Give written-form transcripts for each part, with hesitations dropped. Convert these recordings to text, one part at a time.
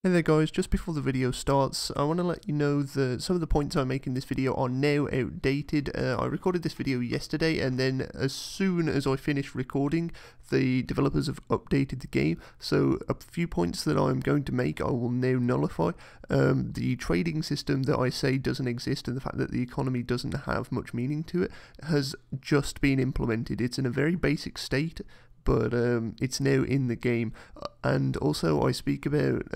Hey there guys, just before the video starts, I want to let you know that some of the points I make in this video are now outdated. I recorded this video yesterday, and then as soon as I finished recording, the developers have updated the game, so a few points that I'm going to make I will now nullify. The trading system that I say doesn't exist, and the fact that the economy doesn't have much meaning to it, has just been implemented. It's in a very basic state, but it's now in the game. And also I speak about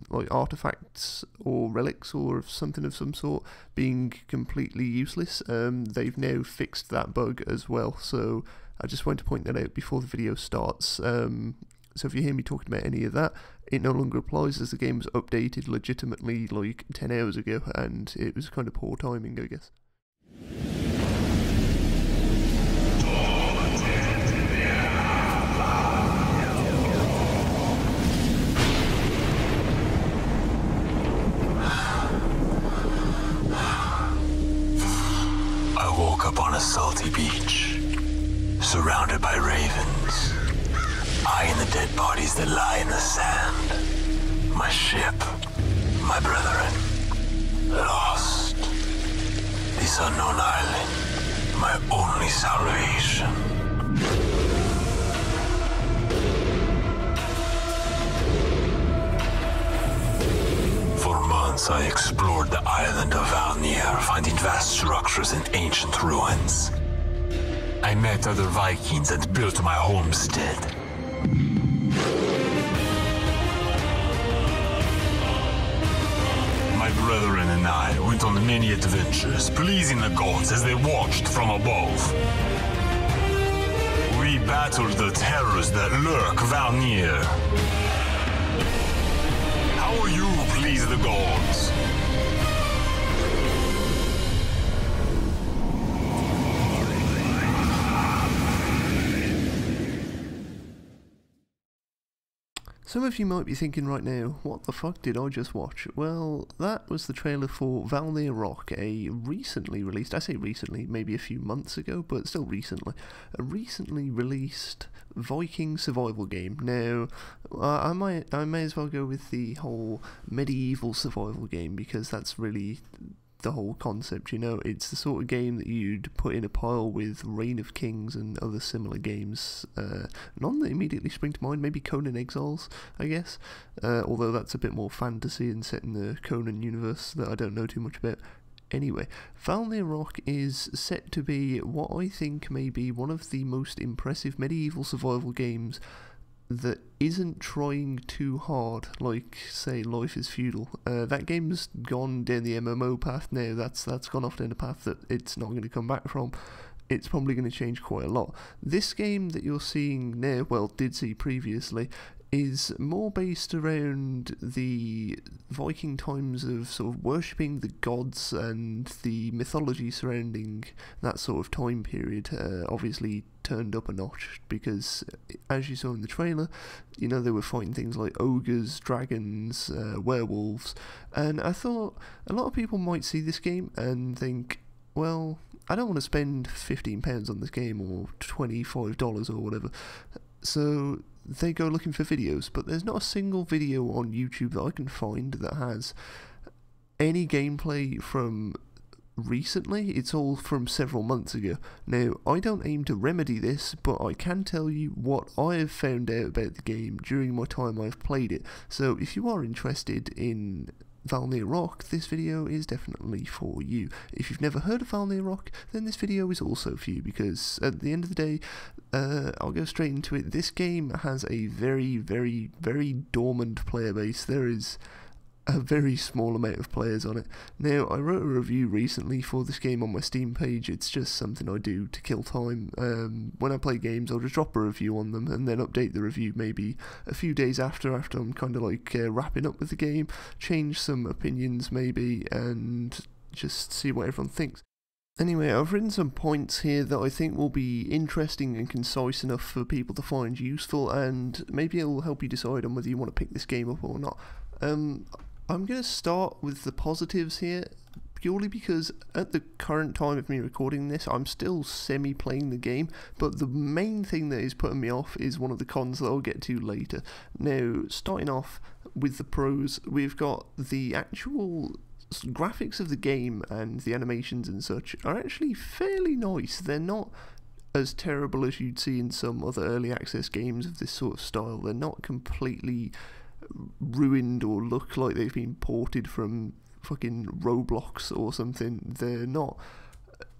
like artifacts or relics or something of some sort being completely useless. They've now fixed that bug as well, so I just want to point that out before the video starts. So if you hear me talking about any of that, it no longer applies, as the game was updated legitimately like 10 hours ago, and it was kind of poor timing, I guess. Up on a salty beach, surrounded by ravens, I and the dead bodies that lie in the sand. My ship, my brethren, lost. This unknown island, my only salvation. For months I explored the island of Valnir, finding vast structures and ancient ruins. I met other Vikings and built my homestead. My brethren and I went on many adventures, pleasing the gods as they watched from above. We battled the terrors that lurk Valnir. How will you please the gods? Some of you might be thinking right now, what the fuck did I just watch? Well, that was the trailer for Valnir Rok, a recently released, I say recently, maybe a few months ago, but still recently, a recently released Viking survival game. Now, I may as well go with the whole medieval survival game, because that's really the whole concept, you know. It's the sort of game that you'd put in a pile with Reign of Kings and other similar games. None that immediately spring to mind, maybe Conan Exiles, I guess, although that's a bit more fantasy and set in the Conan universe that I don't know too much about. Anyway, Valnir Rok is set to be what I think may be one of the most impressive medieval survival games that isn't trying too hard, like, say, Life is Feudal. That game's gone down the MMO path now. That's gone off down a path that it's not going to come back from. It's probably going to change quite a lot. This game that you're seeing now, well, did see previously, is more based around the Viking times of sort of worshipping the gods and the mythology surrounding that sort of time period. Obviously turned up a notch, because as you saw in the trailer, you know, they were fighting things like ogres, dragons, werewolves, and I thought a lot of people might see this game and think, well, I don't want to spend £15 on this game, or $25 or whatever, so they go looking for videos, but there's not a single video on YouTube that I can find that has any gameplay from recently. It's all from several months ago. Now, I don't aim to remedy this, but I can tell you what I have found out about the game during my time I've played it. So if you are interested in Valnir Rok, this video is definitely for you. If you've never heard of Valnir Rok, then this video is also for you, because at the end of the day, I'll go straight into it. This game has a very, very, very dormant player base. There is a very small amount of players on it. Now, I wrote a review recently for this game on my Steam page. It's just something I do to kill time. When I play games, I'll just drop a review on them and then update the review maybe a few days after I'm kind of like wrapping up with the game, change some opinions maybe, and just see what everyone thinks. Anyway, I've written some points here that I think will be interesting and concise enough for people to find useful, and maybe it'll help you decide on whether you want to pick this game up or not. I'm going to start with the positives here, purely because at the current time of me recording this, I'm still semi-playing the game, but the main thing that is putting me off is one of the cons that I'll get to later. Now, starting off, with the pros, we've got the actual graphics of the game, and the animations and such are actually fairly nice. They're not as terrible as you'd see in some other early access games of this sort of style. They're not completely ruined or look like they've been ported from fucking Roblox or something. They're not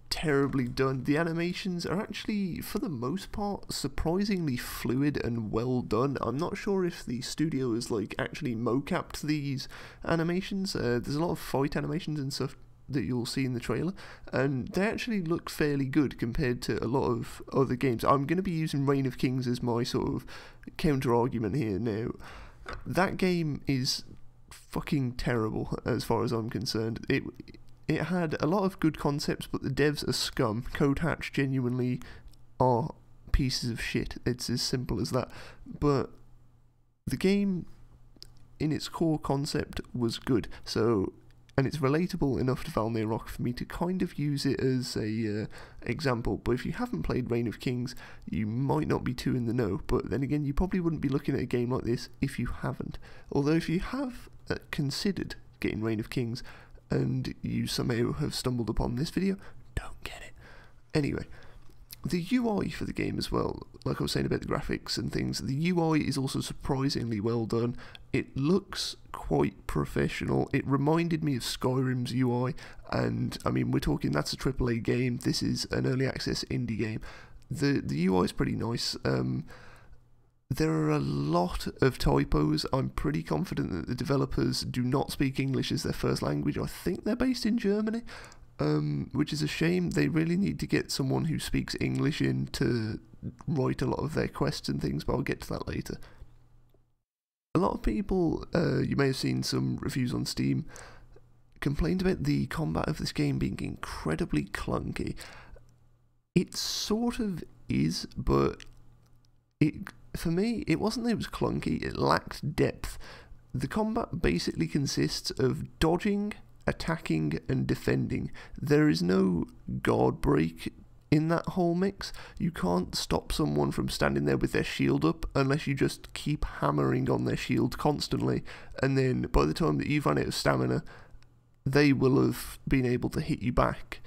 terribly done. The animations are actually, for the most part, surprisingly fluid and well done. I'm not sure if the studio has like actually mocapped these animations. There's a lot of fight animations and stuff that you'll see in the trailer, and they actually look fairly good compared to a lot of other games. I'm going to be using Reign of Kings as my sort of counter argument here now. That game is fucking terrible as far as I'm concerned. It had a lot of good concepts, but the devs are scum. Code Hatch genuinely are pieces of shit. It's as simple as that. But the game, in its core concept, was good. So, and it's relatable enough to Valnir Rok for me to kind of use it as a example. But if you haven't played Reign of Kings, you might not be too in the know. But then again, you probably wouldn't be looking at a game like this if you haven't. Although if you have considered getting Reign of Kings, and you somehow have stumbled upon this video, don't get it. Anyway, the UI for the game as well, like I was saying about the graphics and things, the UI is also surprisingly well done. It looks quite professional. It reminded me of Skyrim's UI, and I mean, we're talking, that's a AAA game, this is an early access indie game. The UI is pretty nice. There are a lot of typos. I'm pretty confident that the developers do not speak English as their first language. I think they're based in Germany, which is a shame. They really need to get someone who speaks English in to write a lot of their quests and things, but I'll get to that later. A lot of people, you may have seen some reviews on Steam, complained about the combat of this game being incredibly clunky. It sort of is, but for me, it wasn't that it was clunky, it lacked depth. The combat basically consists of dodging, attacking, and defending. There is no guard break in that whole mix. You can't stop someone from standing there with their shield up unless you just keep hammering on their shield constantly, and then by the time that you've run out of stamina, they will have been able to hit you back.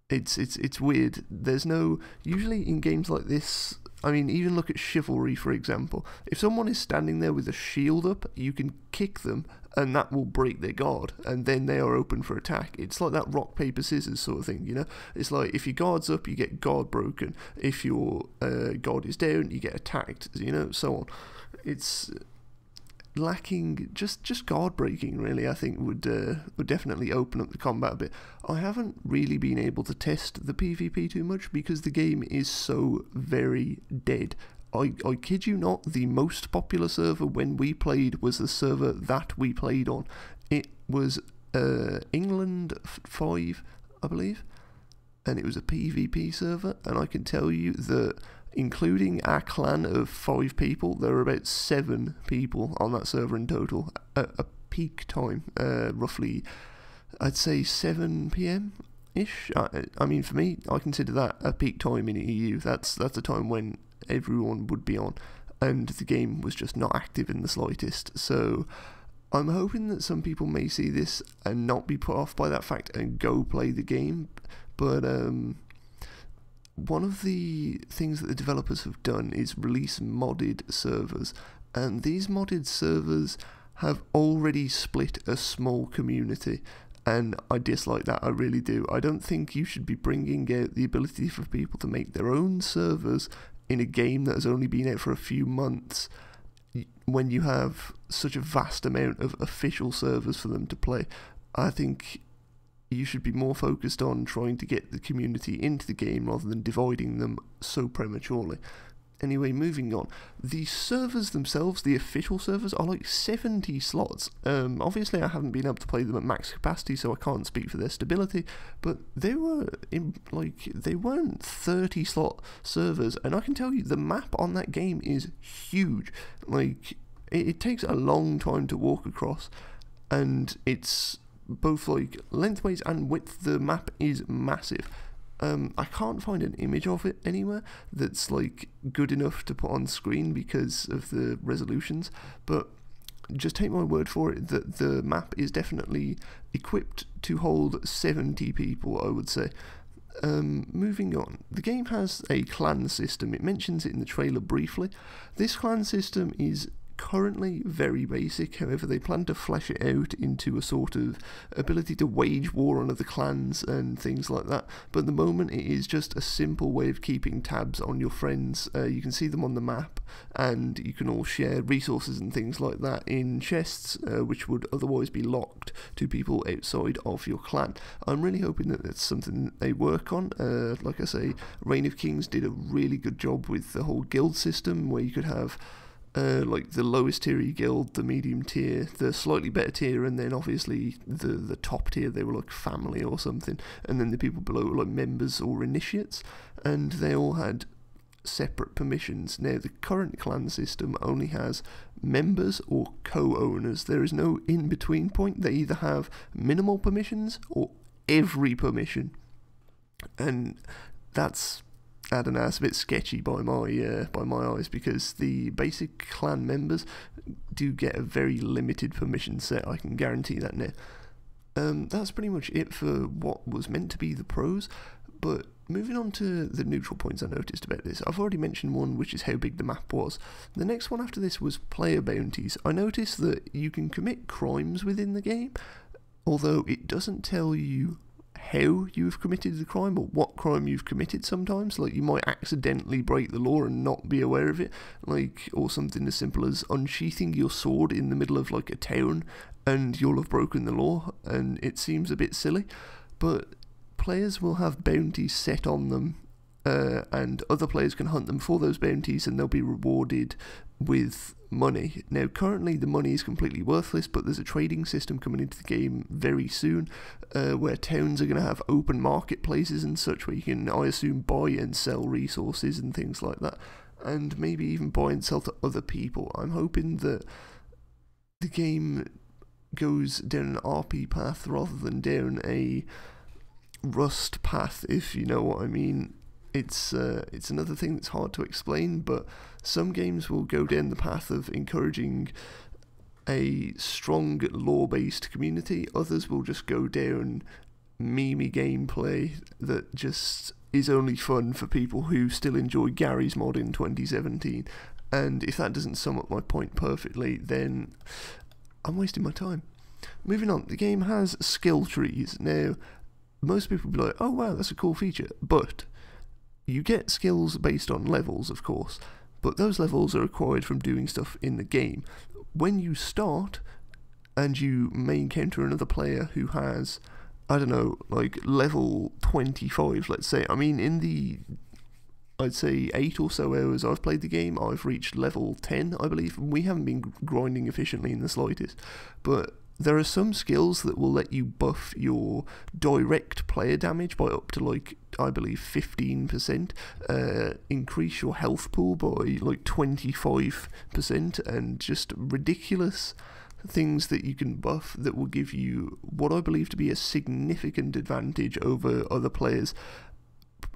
It's weird. There's no, usually in games like this, I mean, even look at Chivalry, for example. If someone is standing there with a shield up, you can kick them, and that will break their guard, and then they are open for attack. It's like that rock, paper, scissors sort of thing, you know? It's like, if your guard's up, you get guard broken. If your guard is down, you get attacked, you know, so on. It's lacking just guard breaking, really. I think would definitely open up the combat a bit. I haven't really been able to test the PvP too much because the game is so very dead. I kid you not, the most popular server when we played was the server that we played on. It was England 5, I believe, and it was a PvP server, and I can tell you that including our clan of 5 people, there were about 7 people on that server in total at a peak time, roughly, I'd say 7 PM-ish. I mean, for me, I consider that a peak time in EU. That's the time when everyone would be on, and the game was just not active in the slightest. So I'm hoping that some people may see this and not be put off by that fact and go play the game, but one of the things that the developers have done is release modded servers, and these modded servers have already split a small community, and I dislike that, I really do. I don't think you should be bringing out the ability for people to make their own servers in a game that has only been out for a few months when you have such a vast amount of official servers for them to play. I think you should be more focused on trying to get the community into the game rather than dividing them so prematurely. Anyway, moving on. The servers themselves, the official servers, are like 70 slots. Obviously I haven't been able to play them at max capacity, so I can't speak for their stability, but they were they weren't 30 slot servers, and I can tell you the map on that game is huge. Like, it takes a long time to walk across, and it's both like lengthways and width. The map is massive. I can't find an image of it anywhere that's like good enough to put on screen because of the resolutions, but just take my word for it that the map is definitely equipped to hold 70 people, I would say. Moving on, the game has a clan system. It mentions it in the trailer briefly. This clan system is currently very basic, however they plan to flesh it out into a sort of ability to wage war on other clans and things like that, but at the moment it is just a simple way of keeping tabs on your friends. You can see them on the map, and you can all share resources and things like that in chests, which would otherwise be locked to people outside of your clan. I'm really hoping that that's something they work on. Like I say, Reign of Kings did a really good job with the whole guild system, where you could have like the lowest tier guild, the medium tier, the slightly better tier, and then obviously the top tier, they were like family or something, and then the people below were like members or initiates, and they all had separate permissions. Now the current clan system only has members or co-owners. There is no in-between point. They either have minimal permissions or every permission, and that's, I don't know, it's a bit sketchy by my eyes, because the basic clan members do get a very limited permission set, I can guarantee that now. That's pretty much it for what was meant to be the pros, but moving on to the neutral points I noticed about this. I've already mentioned one, which is how big the map was. The next one after this was player bounties. I noticed that you can commit crimes within the game, although it doesn't tell you how you've committed the crime or what crime you've committed. Sometimes, like, you might accidentally break the law and not be aware of it, like, or something as simple as unsheathing your sword in the middle of like a town and you'll have broken the law, and it seems a bit silly, but players will have bounties set on them, and other players can hunt them for those bounties and they'll be rewarded with money. Now currently the money is completely worthless, but there's a trading system coming into the game very soon, where towns are going to have open marketplaces and such, where you can, I assume, buy and sell resources and things like that, and maybe even buy and sell to other people. I'm hoping that the game goes down an RP path rather than down a Rust path, if you know what I mean. It's another thing that's hard to explain, but some games will go down the path of encouraging a strong lore-based community. Others will just go down memey gameplay that just is only fun for people who still enjoy Gary's mod in 2017. And if that doesn't sum up my point perfectly, then I'm wasting my time. Moving on, the game has skill trees. Now, most people will be like, oh wow, that's a cool feature, but you get skills based on levels, of course, but those levels are acquired from doing stuff in the game. When you start, and you may encounter another player who has, I don't know, like level 25, let's say. I mean, in the, I'd say 8 or so hours I've played the game, I've reached level 10, I believe. We haven't been grinding efficiently in the slightest, but there are some skills that will let you buff your direct player damage by up to, like, I believe 15%, increase your health pool by like 25%, and just ridiculous things that you can buff that will give you what I believe to be a significant advantage over other players.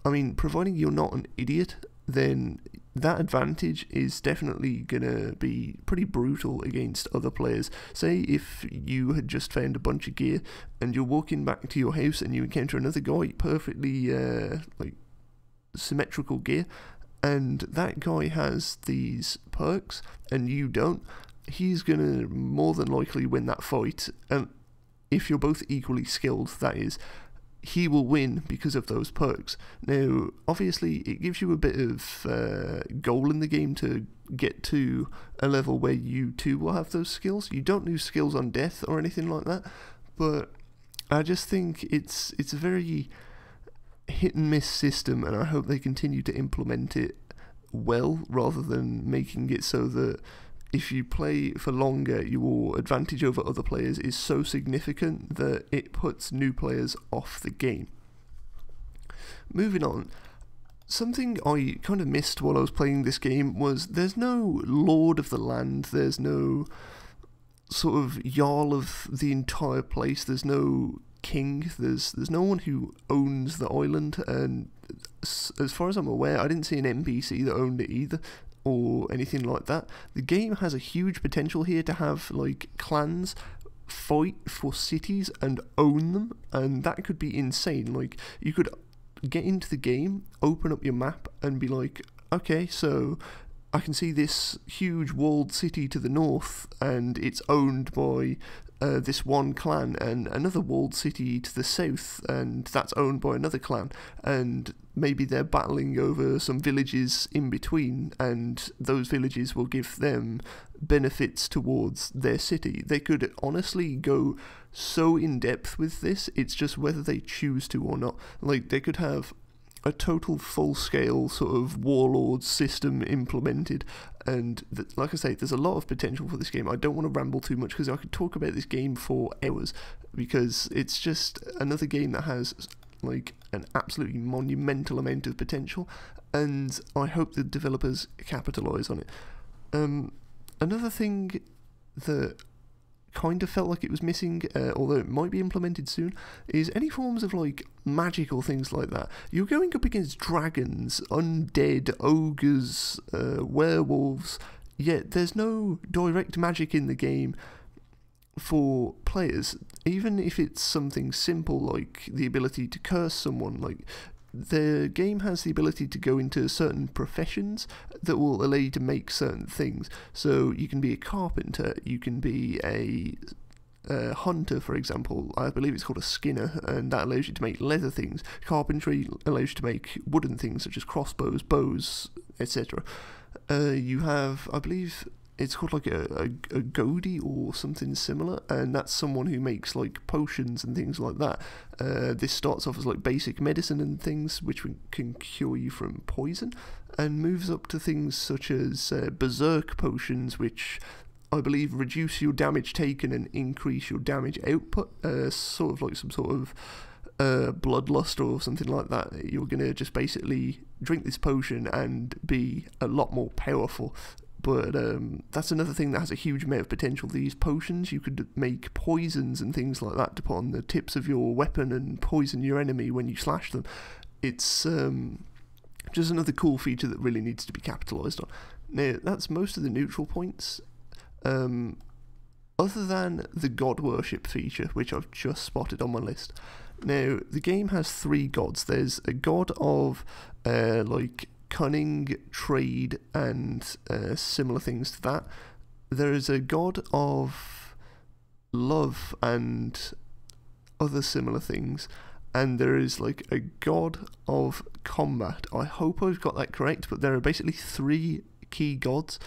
I mean, providing you're not an idiot, then that advantage is definitely gonna be pretty brutal against other players. Say if you had just found a bunch of gear and you're walking back to your house and you encounter another guy perfectly like symmetrical gear, and that guy has these perks and you don't, he's gonna more than likely win that fight, and if you're both equally skilled, that is, he will win because of those perks. Now, obviously, it gives you a bit of goal in the game to get to a level where you too will have those skills. You don't lose skills on death or anything like that, but I just think it's a very hit and miss system, and I hope they continue to implement it well, rather than making it so that if you play for longer, your advantage over other players is so significant that it puts new players off the game. Moving on, something I kind of missed while I was playing this game was there's no Lord of the Land, there's no sort of Jarl of the entire place, there's no king, there's no one who owns the island, and as far as I'm aware, I didn't see an NPC that owned it either, or anything like that. The game has a huge potential here to have like clans fight for cities and own them, and that could be insane. Like, you could get into the game, open up your map, and be like, okay, so I can see this huge walled city to the north, and it's owned by this one clan, and another walled city to the south, and that's owned by another clan, and maybe they're battling over some villages in between, and those villages will give them benefits towards their city. They could honestly go so in depth with this, it's just whether they choose to or not. Like, they could have a total full-scale sort of warlord system implemented, and like I say, there's a lot of potential for this game. I don't want to ramble too much because I could talk about this game for hours, because it's just another game that has like an absolutely monumental amount of potential, and I hope the developers capitalize on it. Another thing that kind of felt like it was missing, although it might be implemented soon, is any forms of like magic or things like that. You're going up against dragons, undead, ogres, werewolves, yet there's no direct magic in the game for players, even if it's something simple like the ability to curse someone. Like, the game has the ability to go into certain professions that will allow you to make certain things. So you can be a carpenter, you can be a hunter, for example. I believe it's called a skinner, and that allows you to make leather things. Carpentry allows you to make wooden things such as crossbows, bows, etc. You have, I believe, it's called like a Godi or something similar, and that's someone who makes like potions and things like that. This starts off as like basic medicine and things which can cure you from poison, and moves up to things such as berserk potions, which I believe reduce your damage taken and increase your damage output, sort of like some sort of bloodlust or something like that. You're gonna just basically drink this potion and be a lot more powerful. But that's another thing that has a huge amount of potential. These potions, you could make poisons and things like that to put on the tips of your weapon and poison your enemy when you slash them. It's just another cool feature that really needs to be capitalised on. Now, that's most of the neutral points. Other than the god worship feature, which I've just spotted on my list. Now, the game has 3 gods. There's a god of like cunning, trade, and similar things to that. There is a god of love and other similar things, and there is like a god of combat. I hope I've got that correct, but there are basically 3 key gods,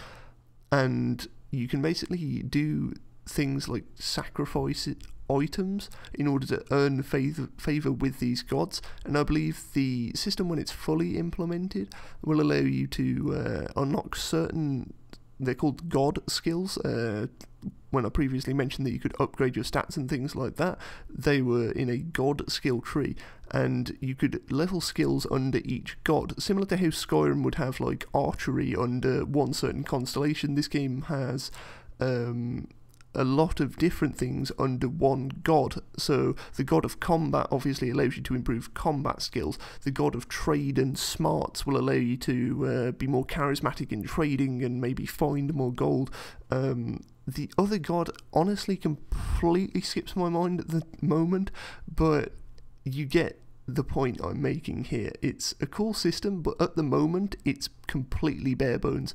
and you can basically do things like sacrifice items in order to earn favour with these gods, and I believe the system, when it's fully implemented, will allow you to unlock certain, they're called god skills. When I previously mentioned that you could upgrade your stats and things like that, they were in a god skill tree, and you could level skills under each god, similar to how Skyrim would have like archery under one certain constellation. This game has a lot of different things under one god. So the god of combat obviously allows you to improve combat skills. The god of trade and smarts will allow you to be more charismatic in trading and maybe find more gold. The other god honestly completely skips my mind at the moment, but you get the point I'm making here. It's a cool system, but at the moment it's completely bare bones.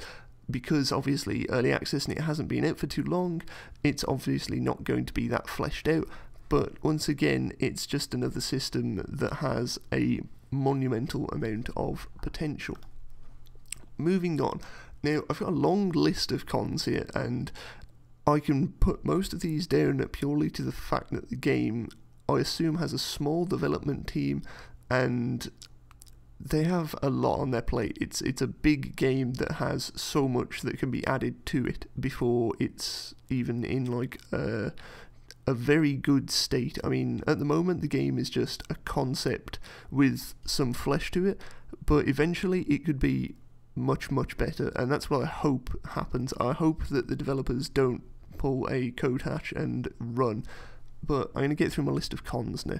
Because obviously early access and it hasn't been out for too long, it's obviously not going to be that fleshed out. But once again, it's just another system that has a monumental amount of potential. Moving on. Now, I've got a long list of cons here, and I can put most of these down purely to the fact that the game, I assume, has a small development team, and they have a lot on their plate. It's a big game that has so much that can be added to it before it's even in like a very good state. I mean, at the moment the game is just a concept with some flesh to it, but eventually it could be much, much better, and that's what I hope happens. I hope that the developers don't pull a code hatch and run. But I'm going to get through my list of cons now.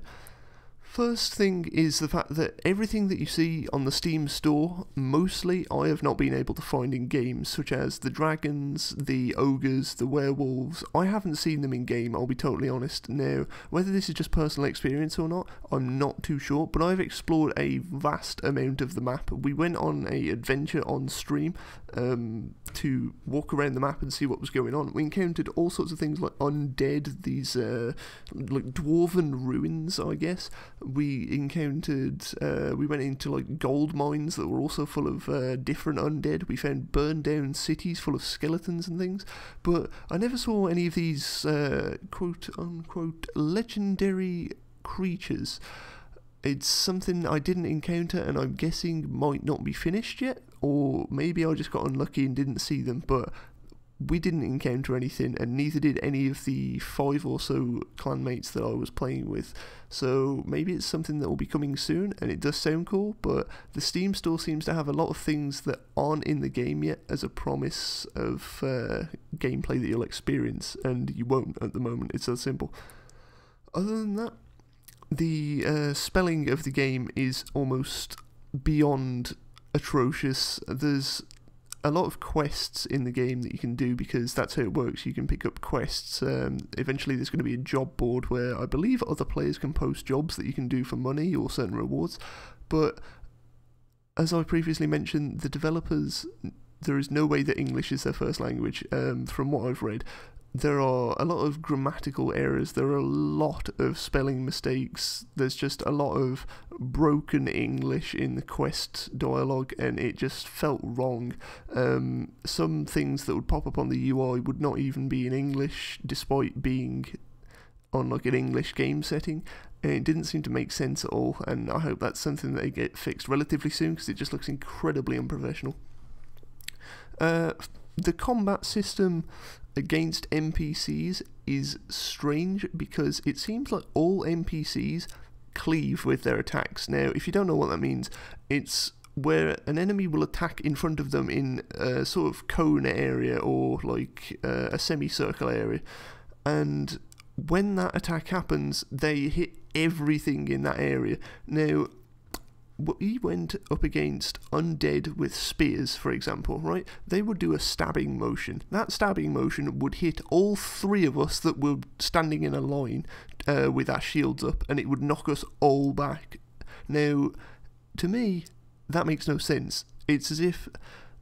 First thing is the fact that everything that you see on the Steam store, mostly I have not been able to find in games, such as the dragons, the ogres, the werewolves. I haven't seen them in game, I'll be totally honest. Now, whether this is just personal experience or not, I'm not too sure, but I've explored a vast amount of the map. We went on an adventure on stream to walk around the map and see what was going on. We encountered all sorts of things like undead, these like dwarven ruins, I guess. We encountered, we went into like gold mines that were also full of different undead. We found burned down cities full of skeletons and things, but I never saw any of these quote unquote legendary creatures. It's something I didn't encounter, and I'm guessing might not be finished yet, or maybe I just got unlucky and didn't see them, but we didn't encounter anything, and neither did any of the 5 or so clanmates that I was playing with. So maybe it's something that will be coming soon, and it does sound cool, but the Steam store seems to have a lot of things that aren't in the game yet as a promise of gameplay that you'll experience, and you won't at the moment. It's that simple. Other than that, the spelling of the game is almost beyond atrocious. There's a lot of quests in the game that you can do, because that's how it works. You can pick up quests. Eventually there's going to be a job board where I believe other players can post jobs that you can do for money or certain rewards, but as I previously mentioned, the developers, there is no way that English is their first language. From what I've read, there are a lot of grammatical errors, there are a lot of spelling mistakes, there's just a lot of broken English in the quest dialogue, and it just felt wrong. Some things that would pop up on the UI would not even be in English, despite being on like an English game setting, and it didn't seem to make sense at all, and I hope that's something that they get fixed relatively soon, because it just looks incredibly unprofessional. The combat system against NPCs is strange, because it seems like all NPCs cleave with their attacks. Now, if you don't know what that means, it's where an enemy will attack in front of them in a sort of cone area, or like a semicircle area, and when that attack happens, they hit everything in that area. Now, we went up against undead with spears, for example, right? They would do a stabbing motion. That stabbing motion would hit all 3 of us that were standing in a line with our shields up, and it would knock us all back. Now, to me, that makes no sense. It's as if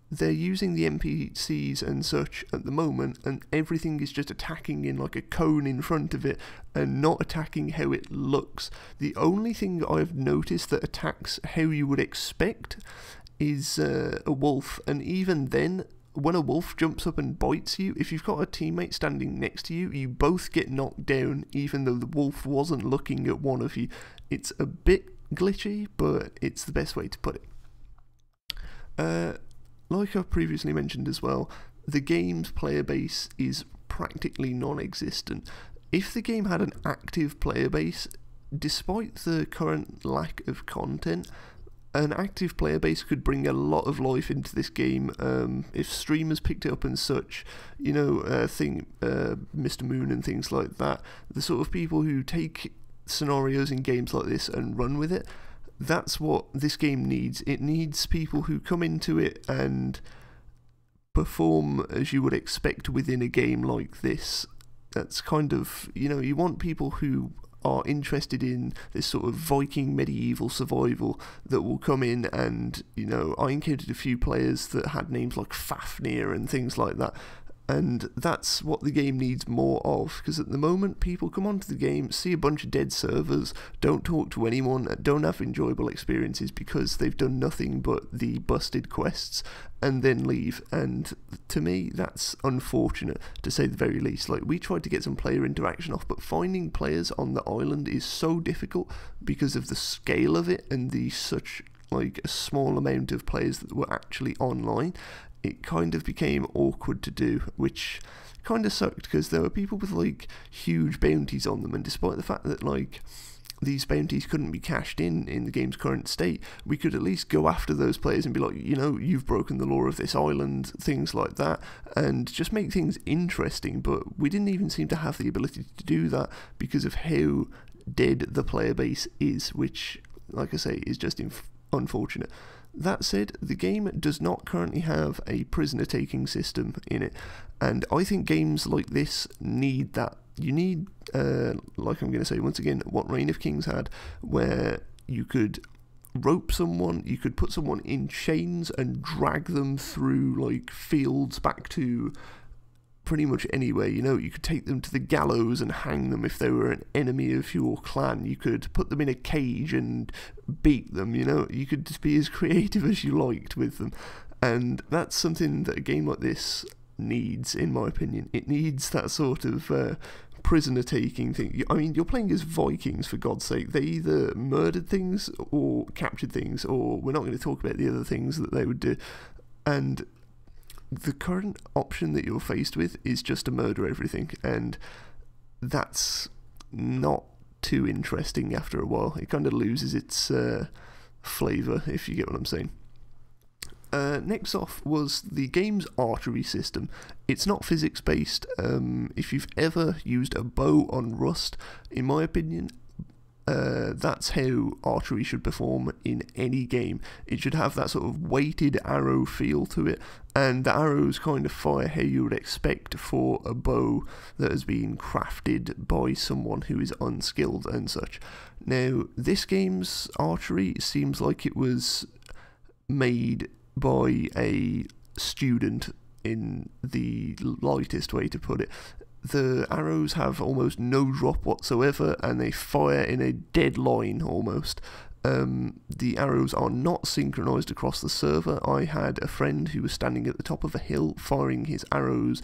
they're using the NPCs and such at the moment, and everything is just attacking in like a cone in front of it, and not attacking how it looks. The only thing I've noticed that attacks how you would expect is a wolf, and even then, when a wolf jumps up and bites you, if you've got a teammate standing next to you, you both get knocked down, even though the wolf wasn't looking at one of you. It's a bit glitchy, but it's the best way to put it. Like I've previously mentioned as well, the game's player base is practically non-existent. If the game had an active player base, despite the current lack of content, an active player base could bring a lot of life into this game. If streamers picked it up and such, you know, Mr. Moon and things like that, the sort of people who take scenarios in games like this and run with it, that's what this game needs. It needs people who come into it and perform as you would expect within a game like this. That's kind of, you know, you want people who are interested in this sort of Viking medieval survival that will come in, and, you know, I encountered a few players that had names like Fafnir and things like that. And that's what the game needs more of, because at the moment people come onto the game, see a bunch of dead servers, don't talk to anyone, don't have enjoyable experiences because they've done nothing but the busted quests, and then leave. And to me, that's unfortunate, to say the very least. Like, we tried to get some player interaction off, but finding players on the island is so difficult because of the scale of it and the such like a small amount of players that were actually online. It kind of became awkward to do, which kind of sucked, because there were people with like huge bounties on them, and despite the fact that like these bounties couldn't be cashed in the game's current state, we could at least go after those players and be like, you know, you've broken the law of this island, things like that, and just make things interesting. But we didn't even seem to have the ability to do that because of how dead the player base is, which, like I say, is just unfortunate. That said, the game does not currently have a prisoner taking system in it, and I think games like this need that. You need, like I'm going to say once again, what Reign of Kings had, where you could rope someone, you could put someone in chains and drag them through like fields back to pretty much anywhere. You know, you could take them to the gallows and hang them if they were an enemy of your clan. You could put them in a cage and beat them. You know, you could just be as creative as you liked with them, and that's something that a game like this needs, in my opinion. It needs that sort of prisoner taking thing. I mean, you're playing as Vikings, for God's sake. They either murdered things or captured things, or we're not going to talk about the other things that they would do. And the current option that you're faced with is just to murder everything, and that's not too interesting after a while. It kind of loses its flavour, if you get what I'm saying. Next off was the game's archery system. It's not physics based. If you've ever used a bow on Rust, in my opinion, that's how archery should perform in any game. It should have that sort of weighted arrow feel to it, and the arrows kind of fire how you would expect for a bow that has been crafted by someone who is unskilled and such. Now, this game's archery seems like it was made by a student, in the lightest way to put it. The arrows have almost no drop whatsoever, and they fire in a dead line almost. The arrows are not synchronized across the server. I had a friend who was standing at the top of a hill firing his arrows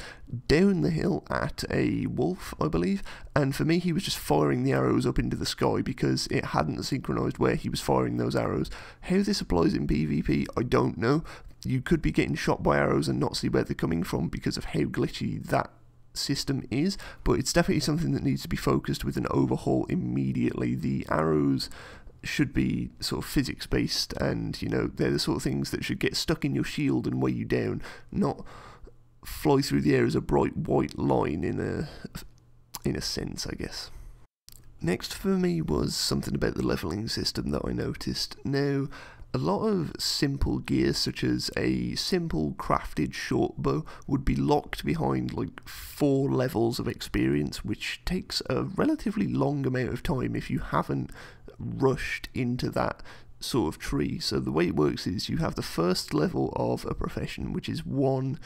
down the hill at a wolf, I believe, and for me he was just firing the arrows up into the sky because it hadn't synchronized where he was firing those arrows. How this applies in PvP, I don't know. You could be getting shot by arrows and not see where they're coming from because of how glitchy that system is, but it's definitely something that needs to be focused with an overhaul immediately. The arrows should be sort of physics based, and you know, they're the sort of things that should get stuck in your shield and weigh you down, not fly through the air as a bright white line in a sense, I guess. Next for me was something about the leveling system that I noticed. Now, a lot of simple gear, such as a simple crafted short bow, would be locked behind like 4 levels of experience, which takes a relatively long amount of time if you haven't rushed into that sort of tree. So the way it works is you have the first level of a profession, which is 1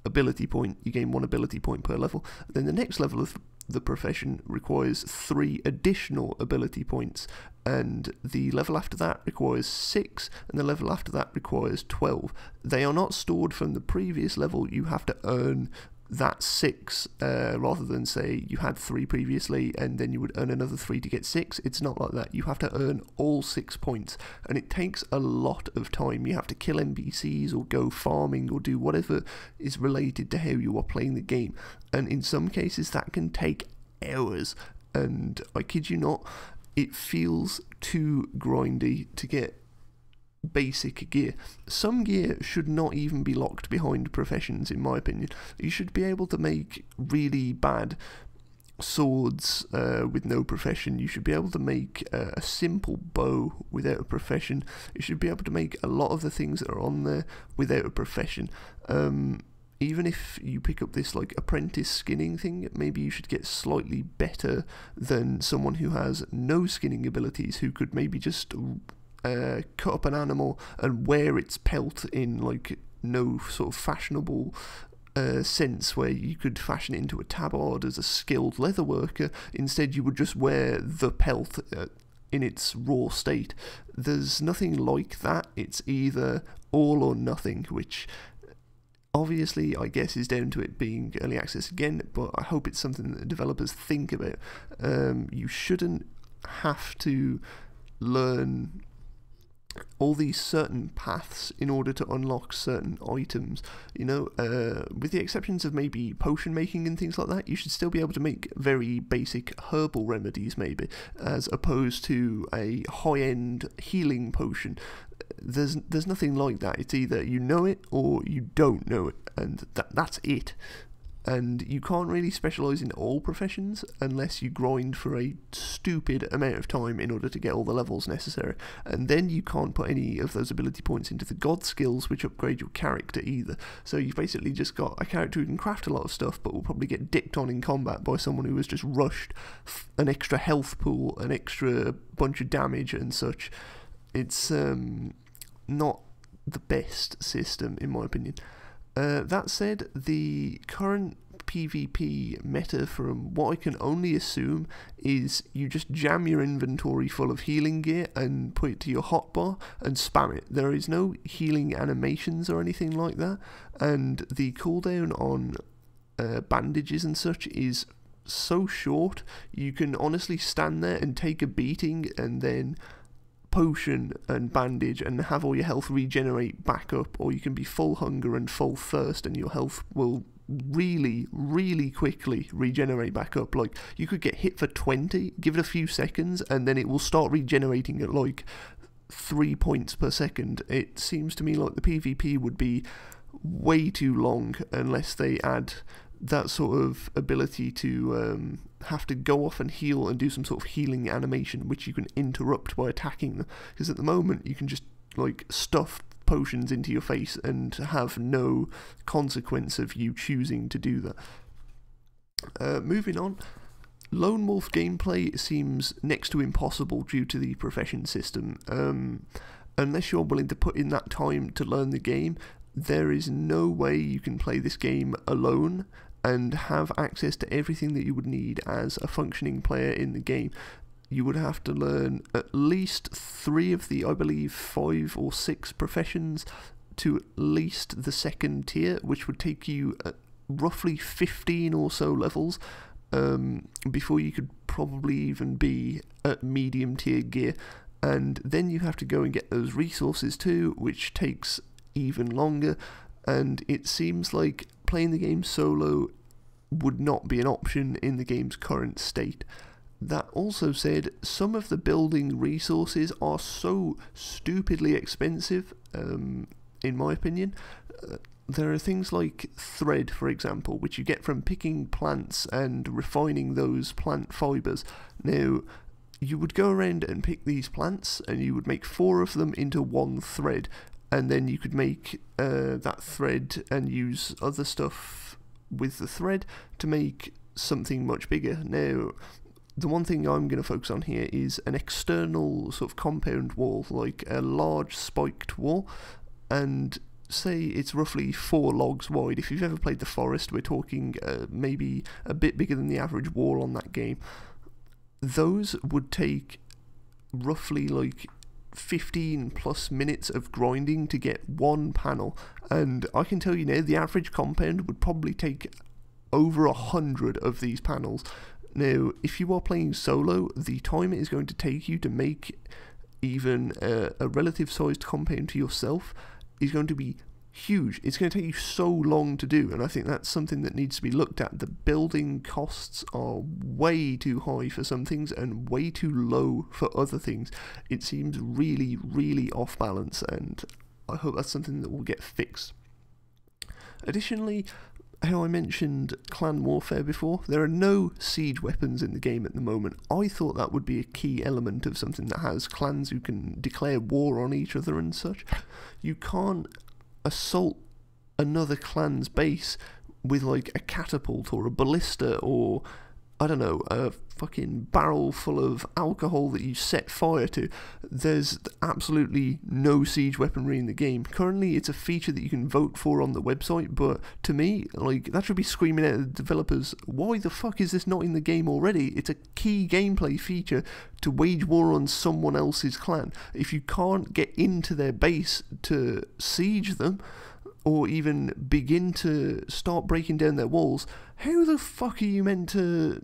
ability point. You gain 1 ability point per level. Then the next level of the profession requires 3 additional ability points, and the level after that requires 6, and the level after that requires 12. They are not stored from the previous level. You have to earn that 6 rather than say you had 3 previously and then you would earn another 3 to get 6. It's not like that. You have to earn all 6 points, and it takes a lot of time. You have to kill NPCs or go farming or do whatever is related to how you are playing the game, and in some cases that can take hours, and I kid you not, it feels too grindy to get basic gear. Some gear should not even be locked behind professions, in my opinion. You should be able to make really bad swords with no profession. You should be able to make a simple bow without a profession. You should be able to make a lot of the things that are on there without a profession. Even if you pick up this like apprentice skinning thing, maybe you should get slightly better than someone who has no skinning abilities, who could maybe just cut up an animal and wear its pelt in like no sort of fashionable sense where you could fashion it into a tabard as a skilled leather worker. Instead you would just wear the pelt in its raw state. There's nothing like that. It's either all or nothing, which obviously I guess is down to it being early access again, but I hope it's something that developers think about. You shouldn't have to learn all these certain paths in order to unlock certain items, you know, with the exceptions of maybe potion making and things like that. You should still be able to make very basic herbal remedies maybe, as opposed to a high-end healing potion. There's nothing like that. It's either you know it or you don't know it, and that's it. And you can't really specialise in all professions unless you grind for a stupid amount of time in order to get all the levels necessary. And then you can't put any of those ability points into the god skills, which upgrade your character either. So you've basically just got a character who can craft a lot of stuff, but will probably get dicked on in combat by someone who has just rushed an extra health pool, an extra bunch of damage and such. It's not the best system, in my opinion. That said, the current PvP meta, from what I can only assume, is you just jam your inventory full of healing gear and put it to your hotbar and spam it. There is no healing animations or anything like that, and the cooldown on bandages and such is so short. You can honestly stand there and take a beating and then potion and bandage and have all your health regenerate back up, or you can be full hunger and full thirst and your health will really quickly regenerate back up. Like, you could get hit for 20, give it a few seconds, and then it will start regenerating at like 3 points per second. It seems to me like the PvP would be way too long unless they add that sort of ability to have to go off and heal and do some sort of healing animation, which you can interrupt by attacking them. Because at the moment, you can just like stuff potions into your face and have no consequence of you choosing to do that. Moving on, Lone Wolf gameplay seems next to impossible due to the profession system. Unless you're willing to put in that time to learn the game, there is no way you can play this game alone and have access to everything that you would need as a functioning player in the game. You would have to learn at least 3 of the, I believe, 5 or 6 professions to at least the second tier, which would take you roughly 15 or so levels before you could probably even be at medium tier gear. And then you have to go and get those resources too, which takes even longer, and it seems like playing the game solo would not be an option in the game's current state. That also said, some of the building resources are so stupidly expensive, in my opinion. There are things like thread, for example, which you get from picking plants and refining those plant fibres. Now, you would go around and pick these plants, and you would make 4 of them into 1 thread, and then you could make that thread and use other stuff with the thread to make something much bigger. Now, the one thing I'm going to focus on here is an external sort of compound wall, like a large spiked wall, and say it's roughly 4 logs wide. If you've ever played The Forest, we're talking maybe a bit bigger than the average wall on that game. Those would take roughly like 15 plus minutes of grinding to get 1 panel, and I can tell you now the average compound would probably take over 100 of these panels. Now, if you are playing solo, the time it is going to take you to make even a relative sized compound to yourself is going to be huge. It's going to take you so long to do, and I think that's something that needs to be looked at. The building costs are way too high for some things and way too low for other things. It seems really off balance, and I hope that's something that will get fixed. Additionally, how I mentioned clan warfare before, there are no siege weapons in the game at the moment. I thought that would be a key element of something that has clans who can declare war on each other and such. You can't assault another clan's base with like a catapult or a ballista or, I don't know, a fucking barrel full of alcohol that you set fire to. There's absolutely no siege weaponry in the game. Currently, it's a feature that you can vote for on the website, but to me, like, that should be screaming at the developers, why the fuck is this not in the game already? It's a key gameplay feature to wage war on someone else's clan. If you can't get into their base to siege them, or even begin to start breaking down their walls, how the fuck are you meant to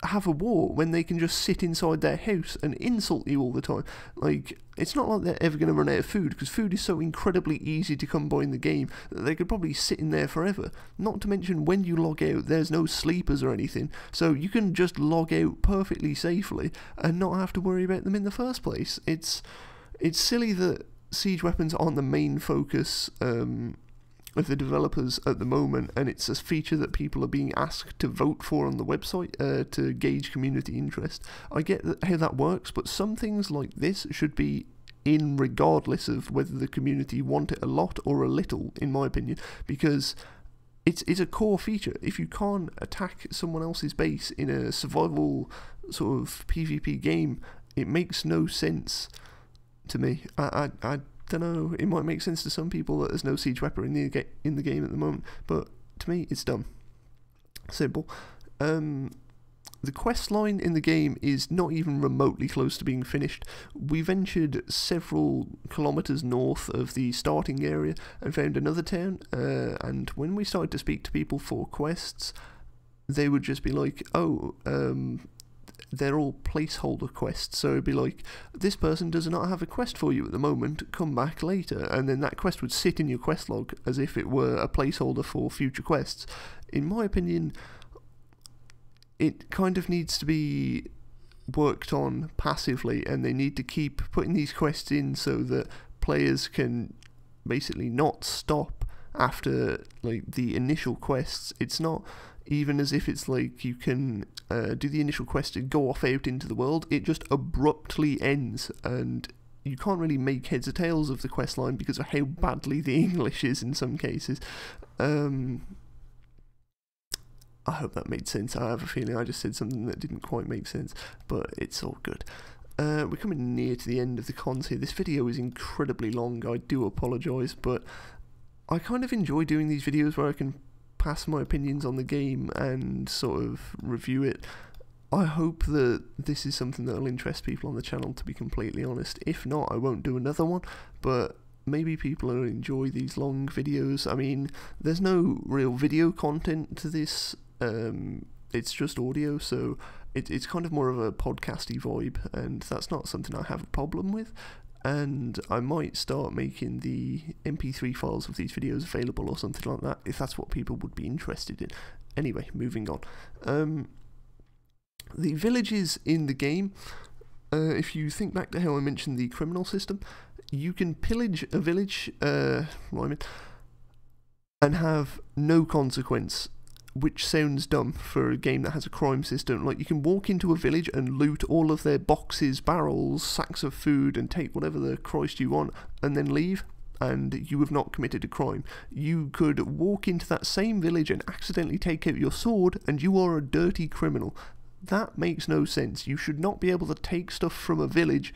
have a war when they can just sit inside their house and insult you all the time. Like, it's not like they're ever going to run out of food, because food is so incredibly easy to come by in the game that they could probably sit in there forever. Not to mention, when you log out, there's no sleepers or anything, so you can just log out perfectly safely and not have to worry about them in the first place. It's silly that siege weapons aren't the main focus of the developers at the moment, and it's a feature that people are being asked to vote for on the website to gauge community interest. I get how that works, but some things like this should be in regardless of whether the community want it a lot or a little, in my opinion, because it's a core feature. If you can't attack someone else's base in a survival sort of PvP game, it makes no sense to me. I don't know, it might make sense to some people that there's no siege weapon in the game at the moment, but to me it's dumb. Simple. The quest line in the game is not even remotely close to being finished. We ventured several kilometres north of the starting area and found another town, and when we started to speak to people for quests, they would just be like, oh, they're all placeholder quests, so it'd be like, this person does not have a quest for you at the moment, come back later, and then that quest would sit in your quest log as if it were a placeholder for future quests. In my opinion, it kind of needs to be worked on passively, and they need to keep putting these quests in so that players can basically not stop after like the initial quests. It's not even as if it's like you can do the initial quest and go off out into the world. It just abruptly ends, and you can't really make heads or tails of the quest line because of how badly the English is in some cases. I hope that made sense. I have a feeling I just said something that didn't quite make sense, but it's all good. We're coming near to the end of the cons here. This video is incredibly long, I do apologise, but I kind of enjoy doing these videos where I can pass my opinions on the game and sort of review it. I hope that this is something that will interest people on the channel, to be completely honest. If not, I won't do another one, but maybe people will enjoy these long videos. I mean, there's no real video content to this, it's just audio, so it's kind of more of a podcasty vibe, and that's not something I have a problem with. And I might start making the MP3 files of these videos available or something like that, if that's what people would be interested in. Anyway, moving on. The villages in the game, if you think back to how I mentioned the criminal system, you can pillage a village, and have no consequence, which sounds dumb for a game that has a crime system. Like, you can walk into a village and loot all of their boxes, barrels, sacks of food, and take whatever the Christ you want, and then leave, and you have not committed a crime. You could walk into that same village and accidentally take out your sword, and you are a dirty criminal. That makes no sense. You should not be able to take stuff from a village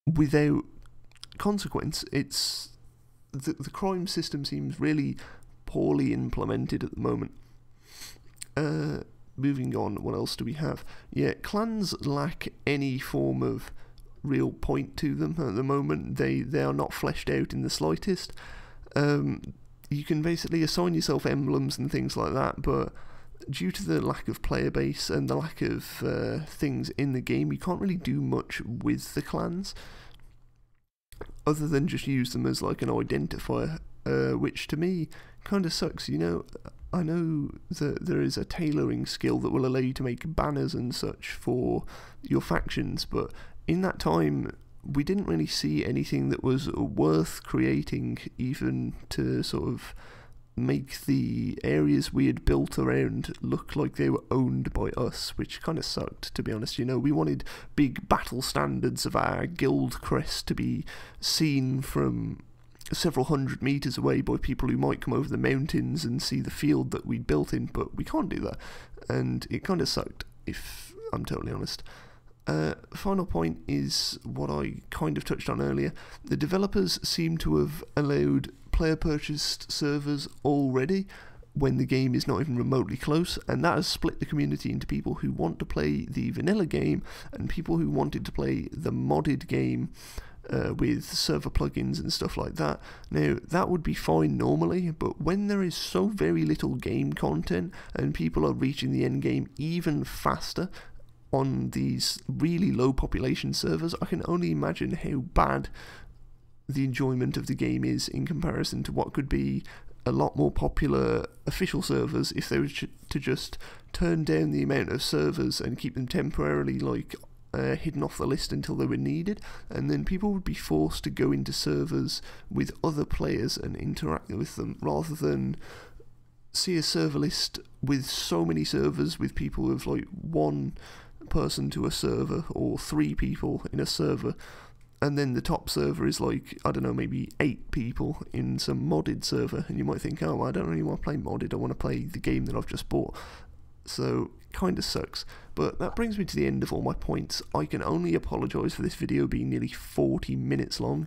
without consequence. It's the crime system seems really poorly implemented at the moment. Moving on, what else do we have? Yeah, clans lack any form of real point to them at the moment. They are not fleshed out in the slightest. You can basically assign yourself emblems and things like that, but due to the lack of player base and the lack of things in the game, you can't really do much with the clans other than just use them as like an identifier, which to me kind of sucks. You know, I know that there is a tailoring skill that will allow you to make banners and such for your factions, but in that time we didn't really see anything that was worth creating, even to sort of make the areas we had built around look like they were owned by us, which kind of sucked, to be honest. You know, we wanted big battle standards of our guild crest to be seen from several hundred meters away by people who might come over the mountains and see the field that we'd built in, but we can't do that, and it kind of sucked, if I'm totally honest. Final point is what I kind of touched on earlier. The developers seem to have allowed player purchased servers already when the game is not even remotely close, and that has split the community into people who want to play the vanilla game and people who wanted to play the modded game with server plugins and stuff like that. Now, that would be fine normally, but when there is so very little game content and people are reaching the end game even faster on these really low population servers, I can only imagine how bad the enjoyment of the game is in comparison to what could be a lot more popular official servers if they were to just turn down the amount of servers and keep them temporarily like hidden off the list until they were needed, and then people would be forced to go into servers with other players and interact with them, rather than see a server list with so many servers with people with like one person to a server or 3 people in a server, and then the top server is like, I don't know, maybe 8 people in some modded server, and you might think, oh, I don't really want to play modded, I want to play the game that I've just bought. So, kind of sucks. But that brings me to the end of all my points. I can only apologise for this video being nearly 40 minutes long.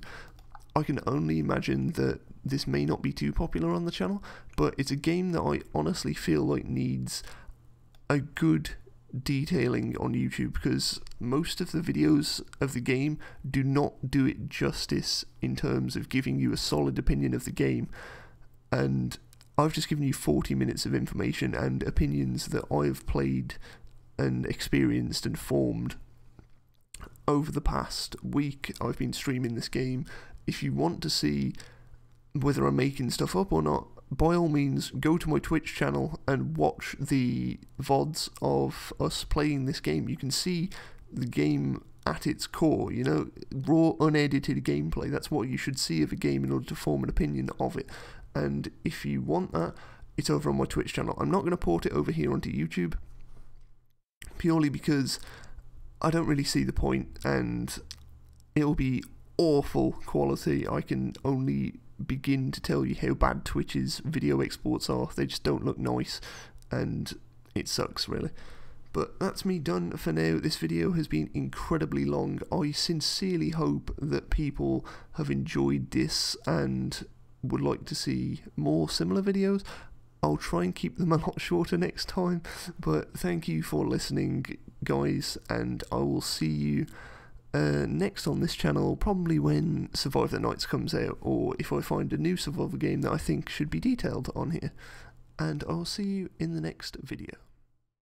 I can only imagine that this may not be too popular on the channel, but it's a game that I honestly feel like needs a good detailing on YouTube, because most of the videos of the game do not do it justice in terms of giving you a solid opinion of the game, and I've just given you 40 minutes of information and opinions that I've played and experienced and formed over the past week. I've been streaming this game. If you want to see whether I'm making stuff up or not, by all means go to my Twitch channel and watch the VODs of us playing this game. You can see the game at its core, you know, raw, unedited gameplay. That's what you should see of a game in order to form an opinion of it. And if you want that, it's over on my Twitch channel. I'm not going to port it over here onto YouTube, purely because I don't really see the point, and it'll be awful quality. I can only begin to tell you how bad Twitch's video exports are. They just don't look nice, and it sucks, really. But that's me done for now. This video has been incredibly long. I sincerely hope that people have enjoyed this and would like to see more similar videos. I'll try and keep them a lot shorter next time, but thank you for listening, guys, and I will see you next on this channel, probably when Survive the Nights comes out, or if I find a new survival game that I think should be detailed on here. And I'll see you in the next video.